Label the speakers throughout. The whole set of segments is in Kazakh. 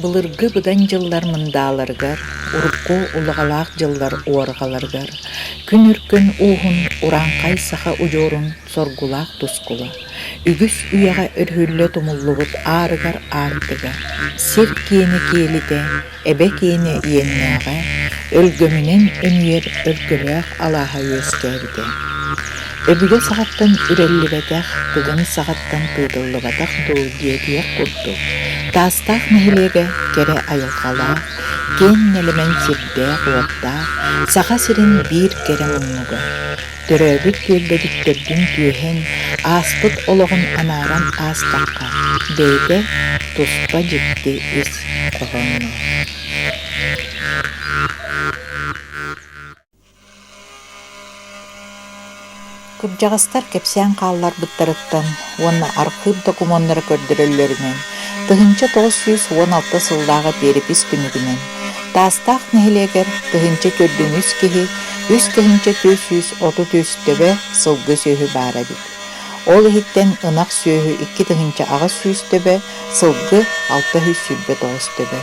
Speaker 1: былыргы быдан жыллар мындаларгар, урукку улагалаак жыллар уаргаларгар, күн үркөн уухун уранкай саха ужорун соргулаак тускула, үгүс уяга өрхүллө тумуллубут аарыгар аартыга, сер киени киелите, эбе киени иеннээга, өлгөмүнен өнүер өлкөлөөх алааха үөскээрите. Öbüge sağattan ürellibetek, bugün sağattan pıydıllıbatak doğu diye kurdu. Tastaq mehilege kere ayılgala, gen nelimen sirde kuvatta, sağa sirin bir kere munnuga. Döröbüt gölbediklerden tüyhen, aspıt oloğun anaran astaqqa, deyde tuspa ciddi iz koğunu. Кырдьаҕастар кэпсээн хааллар быттарыттан, уонна архив документары көрдөрөллөрүнэн, тыһынча 916 сыллааҕа перепис күнүгүнэн, таастаах нэһилиэгэр тыһынча көрдүҥүс киһи, үс тыһынча 430 төбө сылгы сөйү баара бит. Ол иһиттэн ынак сөйү 2 тыһынча аҕас сүүс төбө, сылгы 600 сүрбө 9 төбө.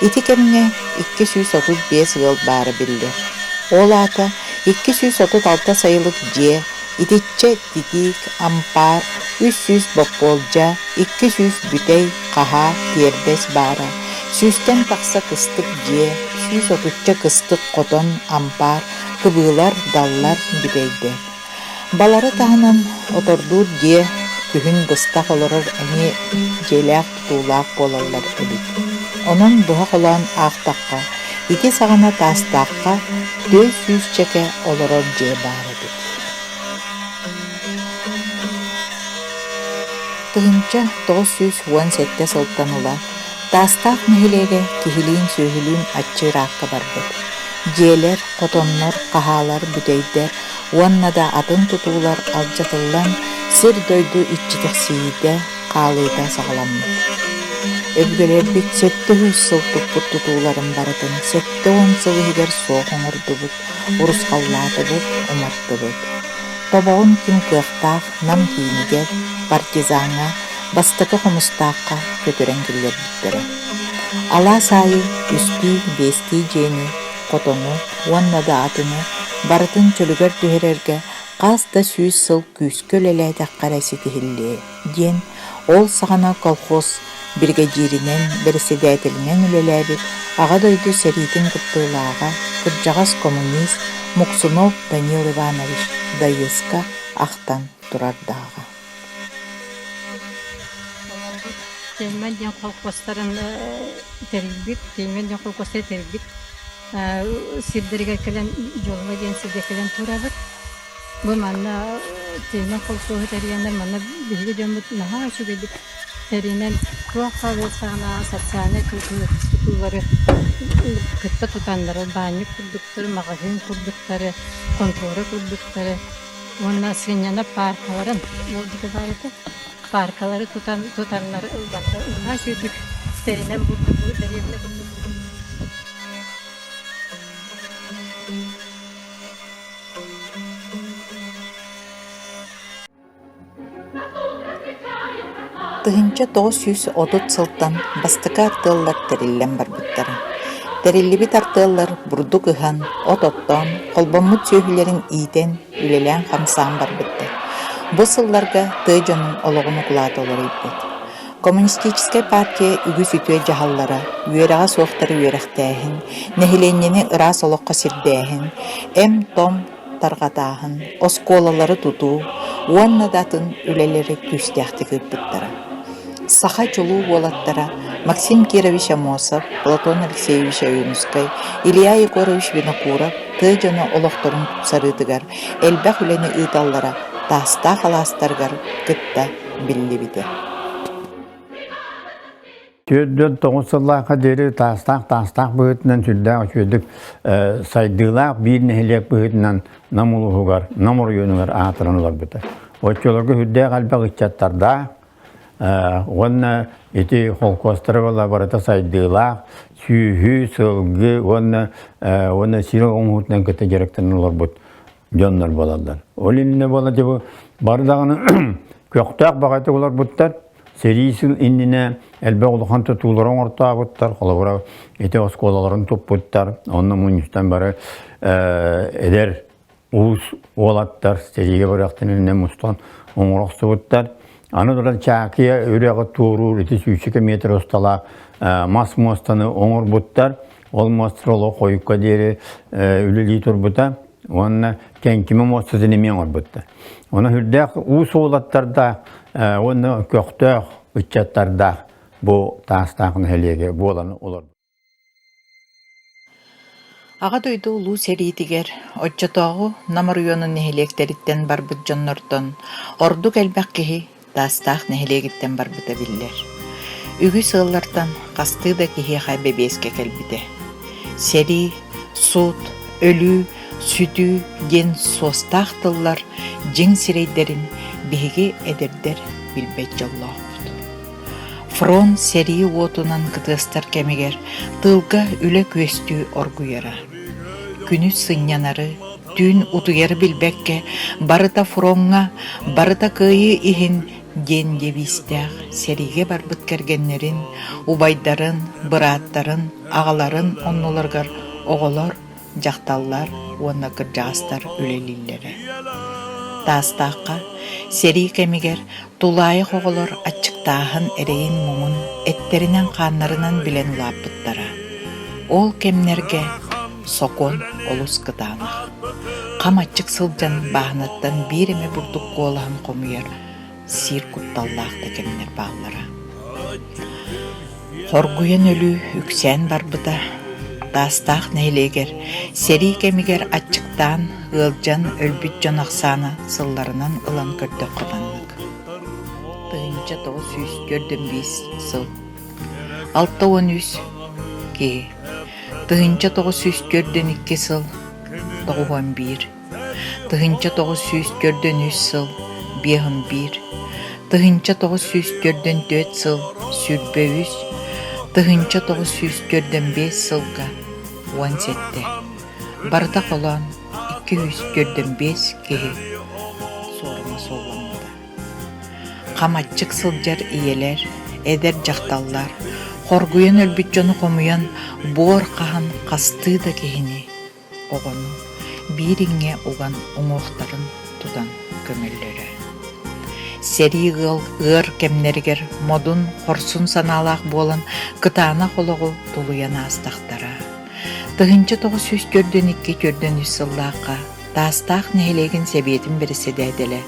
Speaker 1: Ити кэмҥэ 235 ыл баара биллер. Ол аата 236 сайылык дьиэ, итичче титик, ампар, 300 бопполжа, 200 бүтей, каха, тиербес бара. Сүүстен такса кыстык дьиэ, 130 кыстык котон, ампар, кыбыылар, даллар бүтейдер. Балары таһынан отордуур дьиэ, күһүн быстах олорор эми желээх тутуулаах болаллар эбит. Онон духа холоон аахтакка, ити саҕана таастаакка 400 чеке олорор дьиэ баара бит. Тыһынча 917 сылтаныла, таастаах нэһилиэгэ киһилиин сүүһүлүүн аччыыраакка барбыт. Дьиэлэр, котоннор, каһаалар, бүтейдер, уаннада атын тутуулар алдьатыллан сир дойду иччитих сиийдэ, каалыыта саҕаламмыт. Өбгөлөрбүт 700 сыл туппут тутууларын барытын 7-10 сылыһыгар суох оҥордубут, урускаллаатыбыт, уматтыбыт. Тобоҕун ким кыахтаах нам киинигер, партизаңа, бастакы хомустаакка көтөрөн киллербиттере. Алаа саайы үстүү, бестии жэни, котону, уаннада атыны, барытын чөлүгөр түһэрэргэ кас да 100 сыл күүскөл элэйтэххэр ситиһиллии диэн, ол саҕана колхоз бригадиринен, берседәтелинен үлэлээбит, аға дойду сэритин кыттыылааға, кырдьаҕас коммунист Муксунов Данил Иванович Дайыска ахтан турардааға.
Speaker 2: Теймен ден колхозтарын тербит, теймен ден колхозтары тербит. Сирдерге келен жолга ден сирде келен турабыт. Бу манна теймен колхозы тергендер манна биге жомут наха чүгедик. Теринен туакка сана социальный культуралары кытта тутанлары, баню курдуктары, магазин курдуктары, контора курдуктары. Онна сыняна паркаларын, олдыгы барыты. Паркалары тутанлары ылбатта. Уна сөйтүк теринен бурду деревне бурду.
Speaker 1: Тыһынча 930 сылтан бастыка артыыллар териллен барбыттары. Териллибит артыыллар бурду кыхан, от-оттон, холбоммут сүүһүлэрин иитен, үлэлээн хамсаан барбытты. Бу сылларга тыа дьонун ологуну кулаата олоройбут. Коммунистическая партия үгүс үтүө жаһаллара, үөрэҕэ суохтары үөрэхтээһин, нэһиленнини ыраас олоххо сирдээһин, том таргатааһын, оскуолалары тутуу, уаннадатын үлэлери күстээхти кыыппыттара. Саха чулуу буолаттара Максим Кирович Амосов, Платон Алексеевич Аюнускай, Илья Егорович Винокуров тыа дьоно олохторун сарыытыгар, элбэх үлэни ыыталлара таастаах алаастаргар кытта биллибите.
Speaker 3: Түйөддөн 9 сыллааққа дері тастақ бұғытынан сүлдәқ өчөдік сайдылақ бір нәхілек бұғытынан намулығығар, намыр үйінігер ағатыранылар бұты. Өтчелерге хүддәқ әлбәқ үтчаттарда, онна еті қолқостыры бола барыта сайдылақ, сүйі, сылғы, онна сирі оңғытынан көті жеректенілер бұт, жонлар боладар. Ол еніне бола жебі бардағыны көқтәқ бағайты олар бұттар, Серийсил иннине элбе улахан тутуларын ортаабыттар, холобура эте осколаларын туппуттар, онна мунистан бары эдер улус олаттар, серийге барақтын мустан оңырақсыбыттар. Аны дұран чакия өряғы тууру 2 метр остала мас мостаны оңыр бұттар, ол мостролы қойыққа дері үлілі тұрбыта, онына кәнкімі мостазын емен орбытта. Оны хүрдәк уыс олаттарда, оны көқтөк үтчаттарда бұл тастағын әлеге боланы олар.
Speaker 1: Аға дойду улуу сериитигер, отчотоогу намарыйонун нехелектериттен барбыт жоннортон, орду келбек кихи тастаах нехелегиттен барбыта биллер. Үгү сыыллартан касты да кихи хайбе беске келбите. Сери, суут, өлүү, сүтүү, ген состаах тыллар, жиң сирейдерин биһиги эдердер билбет жоллоохпут. Фрон сери уотунан кытыстар кемигер, тылга үле көстүү оргуяра. Күнү сыннянары, түн утугер билбекке, барыта фронга, барыта кыйы ихин ген дебистях, сериге барбыт кергеннерин, убайдарын, быраттарын, агаларын онноларгар оголор, жакталлар, уонна кыржагастар үлелиллери. Тастаққа, сери кемигер, тулайы оголор аччыктаахын эрейин муңун эттеринен қаннарынан билен улаппыттара. Ол кемнерге сокон олус кытаанах. Кам аччык сылжан баанаттан биреме бурдук колахан комуяр сир кутталлаахта кемнер баалара. Хоргуян өлү үксен барбыта. Тастақ нейлегер, сери кемигер аччыктан ылжан өлбүт жонақсаны сылларынан ылан көрдөк кабаннык. Тыынча 945 сыл. 613 ки. Тыынча 942 сыл. 91. Тыынча 943 сыл. 51. Тыынча 944 сыл. Сүрбөүс. Тыынча 945 сылга 17. Барда колон 245 кеһи сорма солламда. Камаччык сылжар иелер, эдер жакталлар, хоргуян өлбүт жону комуян бор кахан касты да кехини. Огону биринге уган оңоқтарын тудан көмөллөрө. Сери гыл ыр кемнергер модун хорсун саналақ болын кытаана хологу тулуяна астақтара. Тыгынча 942 сыллаққа тастақ нехелеген себетін бірісі дәделі.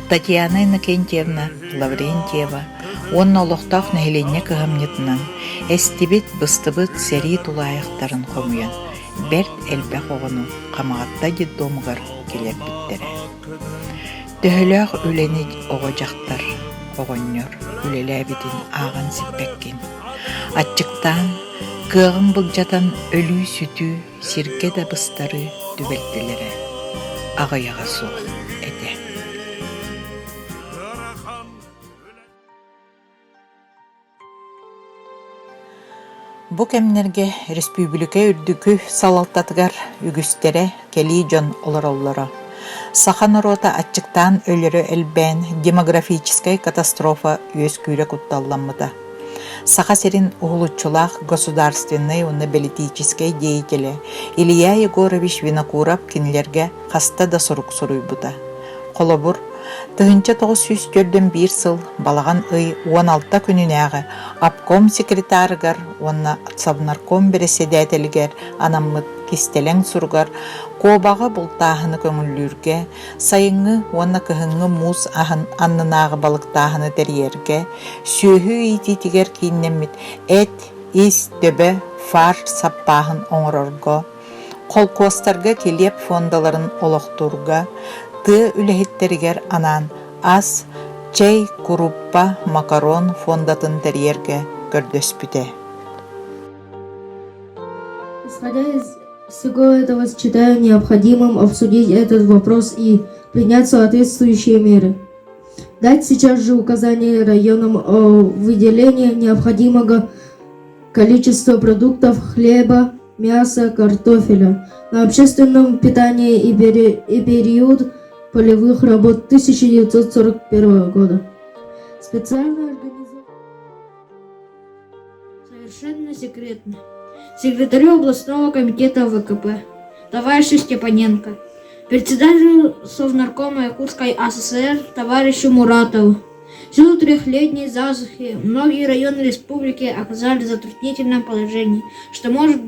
Speaker 1: Татьяна Иннокентьевна Лаврентьева онна олықтақ нехеленне кығамнетінен әстебет быстыбыт сери тулайықтарын қомуян. Берт әлбәқ оғыну қамағатта деддомығыр келер біттері. Төхөлөөх үлени оҕожахтар, оҕонньор, үлелээбитин ааҕан сиппеккин. Аччыктаан, кыагын былдьатан өлүү сүтүү, сирге да быстары дүбэлтилере. Аҕайаҕа суох эте. Бу кемнерге республика үрдүкү салалтатыгар үгүстере келии жон олороллоро. Сахан рота аччыктан өлөрө элбен демографическая катастрофа өз күйрө кутталламыда. Саха серин угулуччулах государственный политической деятели Илья Егорович Винокуров кинилерге хаста да сорук соруйбута. Колобур тыгынча 941 сыл балаган ый 16 күнүнәгы обком секретарыгар онна совнарком береседателигер анаммыт кистелең сургар кобага бултаахыны көңүллүрге сайыңы онна кыһыңы муз ахын аннынаагы балыктаахыны терьерге сүйүхү ититигер киннемит эт ис төбө фар саппаахын оңорорго колкостарга келеп фондаларын олохтурга ты үлэхиттеригер анан ас чай куруппа макарон фондатын терьерге көрдөспүтэ.
Speaker 4: Исходя из всего этого, считаю необходимым обсудить этот вопрос и принять соответствующие меры. Дать сейчас же указание районам о выделении необходимого количества продуктов хлеба, мяса, картофеля на общественном питании и период полевых работ 1941 года. Специально организовать совершенно секретно. Секретарю областного комитета ВКП, товарищу Степаненко, председателю Совнаркома Якутской АССР, товарищу Муратову. В силу трехлетней засухи многие районы республики оказались в затруднительном положении, что может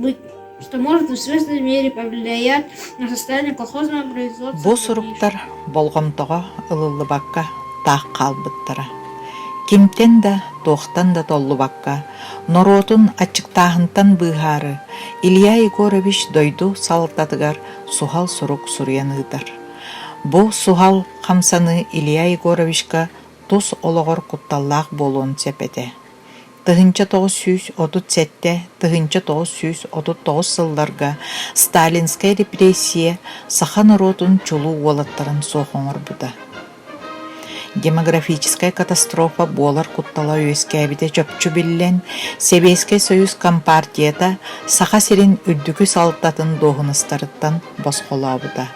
Speaker 4: в известной мере повлиять на состояние колхозного производства.
Speaker 1: Бу суруктар болгомтого ылылыбакка таақ қалбыттара. Кимтен да тоқтан да толлубакка, норотун ачыктаахынтан быхары, Илья Егорович дойду салыртатыгар сухал сурук сурьяныгдар. Бу сухал камсаны Илья Егоровичка тус ологор кутталлаах болуун сепете. Тыгынча 937-те, тыгынча 939 сылларга сталинская репрессия саха народун чулу уолаттарын соохоңорбута. Демографическая катастрофа болар куттала өскәбите чөпчү биллен Советский Союз Компартията саха сирин үрдүкү салттатын доғыныстарыттан босқолабыта.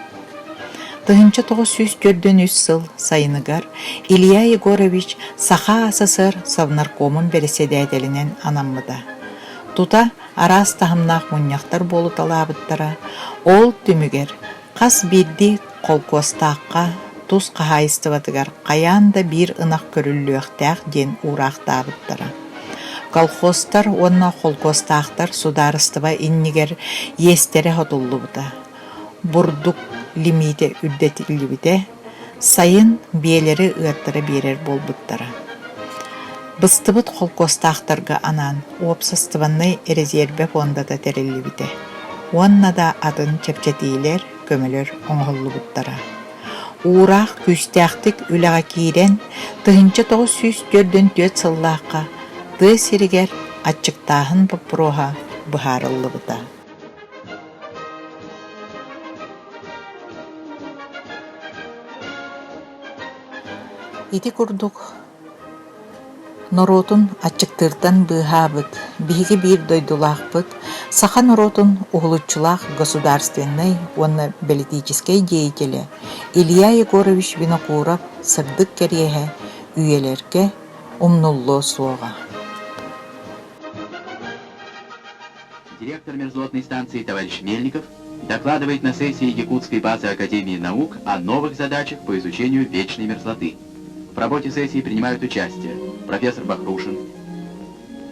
Speaker 1: Тыгынча 943 сыл сайыныгар Илья Егорович Саха АССР Совнаркомын береседәтелинен анаммыда. Тута арас тахымнақ муньяқтар болу талабыттара, ол түмігер қас бидди қолкостаққа тус қағайыстыватыгар қаянда бір ынақ көрілліқтәқ ден урақтабыттара. Колхозтар онна қолкостақтар сударыстыва иннигер естері хотуллубыта. Бурдук лимите үрдетилибите, сайын биелери ыаттара берер болбуттара. Быстыбыт қолкостақтарға анан, уопсыстываннай резерве фондата терелибите. Уанна да атын чепчетейлер, көмөлөр оңғоллубуттара. Уырақ күстәқтік үліға кейрен, тыгынча 944 сыллаққа, ды сиригер ачыктаахын бапыроға бұхарыллыбыта. Ити курдук норотун ачыктыртан быхабыт, биһиги бир дойдулаахпыт, саха норотун угулуччулаах государственной, онна политической деятели Илья Егорович Винокуров сырдык кереһе үйелерге умнулло суога.
Speaker 5: Директор мерзлотной станции товарищ Мельников докладывает на сессии Якутской базы Академии наук о новых задачах по изучению вечной мерзлоты. В работе сессии принимают участие профессор Бахрушин,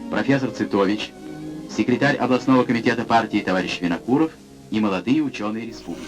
Speaker 5: профессор Цитович, секретарь областного комитета партии товарищ Винокуров и молодые ученые республики.